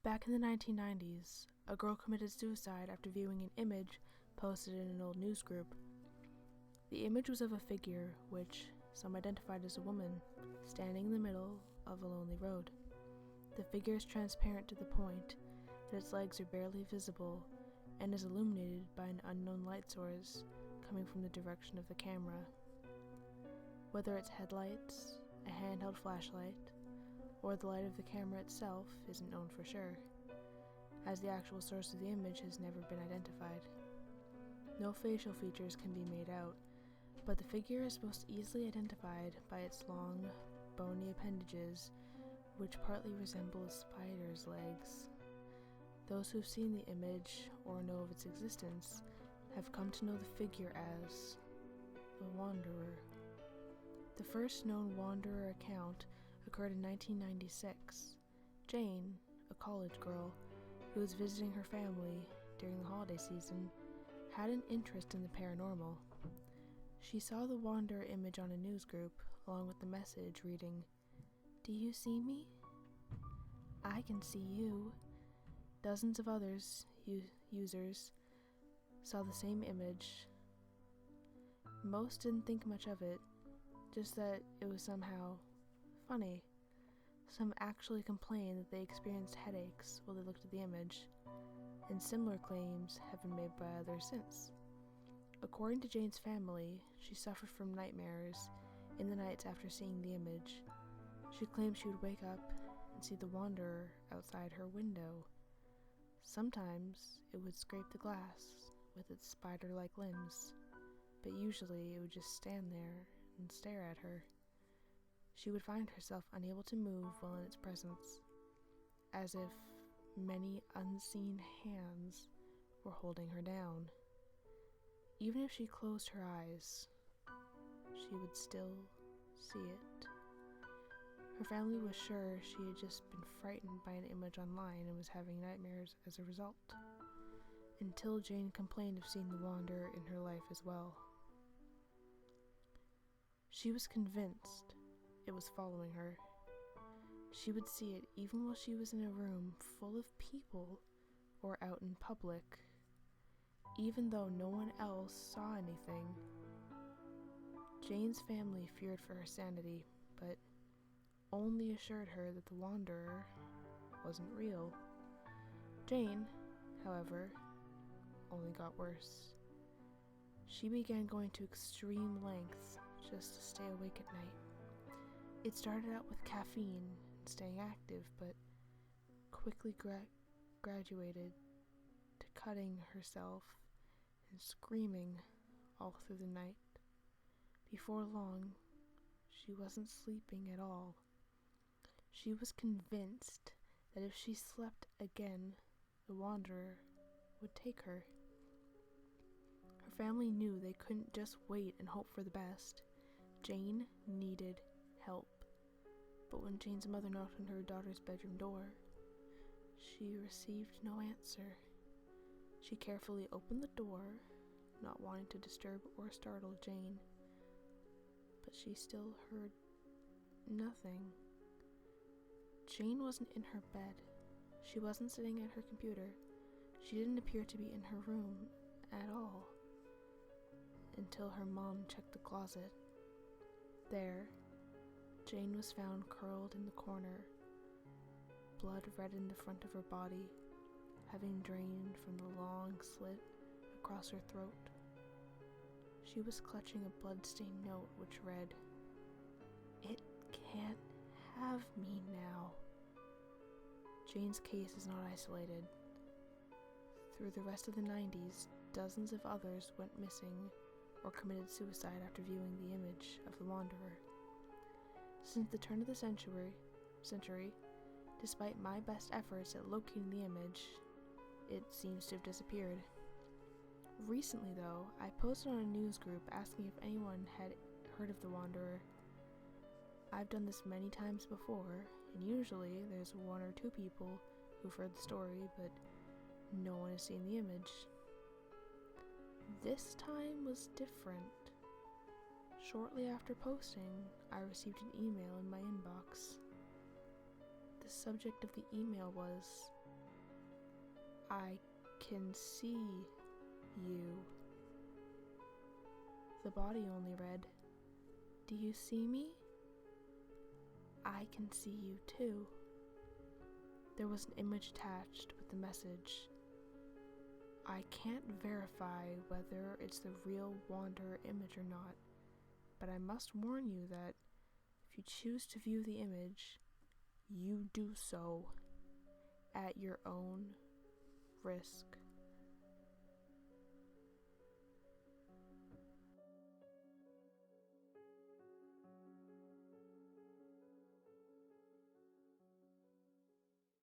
Back in the 1990s, a girl committed suicide after viewing an image posted in an old news group. The image was of a figure, which some identified as a woman, standing in the middle of a lonely road. The figure is transparent to the point that its legs are barely visible and is illuminated by an unknown light source coming from the direction of the camera. Whether it's headlights, a handheld flashlight, or the light of the camera itself isn't known for sure, as the actual source of the image has never been identified. No facial features can be made out, but the figure is most easily identified by its long, bony appendages, which partly resemble a spider's legs. Those who've seen the image or know of its existence have come to know the figure as the Wanderer. The first known Wanderer account occurred in 1996. Jane, a college girl who was visiting her family during the holiday season, had an interest in the paranormal. She saw the Wanderer image on a news group along with the message reading, "Do you see me? I can see you." Dozens of others users saw the same image. Most didn't think much of it, just that it was somehow funny. Some actually complained that they experienced headaches while they looked at the image, and similar claims have been made by others since. According to Jane's family, she suffered from nightmares in the nights after seeing the image. She claimed she would wake up and see the Wanderer outside her window. Sometimes it would scrape the glass with its spider-like limbs, but usually it would just stand there and stare at her. She would find herself unable to move while in its presence, as if many unseen hands were holding her down. Even if she closed her eyes, she would still see it. Her family was sure she had just been frightened by an image online and was having nightmares as a result, until Jane complained of seeing the Wanderer in her life as well. She was convinced it was following her. She would see it even while she was in a room full of people or out in public, even though no one else saw anything. Jane's family feared for her sanity, but only assured her that the Wanderer wasn't real. Jane, however, only got worse. She began going to extreme lengths just to stay awake at night. It started out with caffeine and staying active, but quickly graduated to cutting herself and screaming all through the night. Before long, she wasn't sleeping at all. She was convinced that if she slept again, the Wanderer would take her. Her family knew they couldn't just wait and hope for the best. Jane needed help. But when Jane's mother knocked on her daughter's bedroom door, she received no answer. She carefully opened the door, not wanting to disturb or startle Jane, but she still heard nothing. Jane wasn't in her bed. She wasn't sitting at her computer. She didn't appear to be in her room at all, until her mom checked the closet. There, Jane was found curled in the corner, blood reddened the front of her body, having drained from the long slit across her throat. She was clutching a blood-stained note which read, "It can't have me now." Jane's case is not isolated. Through the rest of the 90s, dozens of others went missing or committed suicide after viewing the image of the Wanderer. Since the turn of the century, despite my best efforts at locating the image, it seems to have disappeared. Recently, though, I posted on a news group asking if anyone had heard of the Wanderer. I've done this many times before, and usually there's one or two people who've heard the story, but no one has seen the image. This time was different. Shortly after posting, I received an email in my inbox. The subject of the email was, I can see you. The body only read, Do you see me? I can see you too. There was an image attached with the message. I can't verify whether it's the real Wanderer image or not, but I must warn you that if you choose to view the image, you do so at your own risk.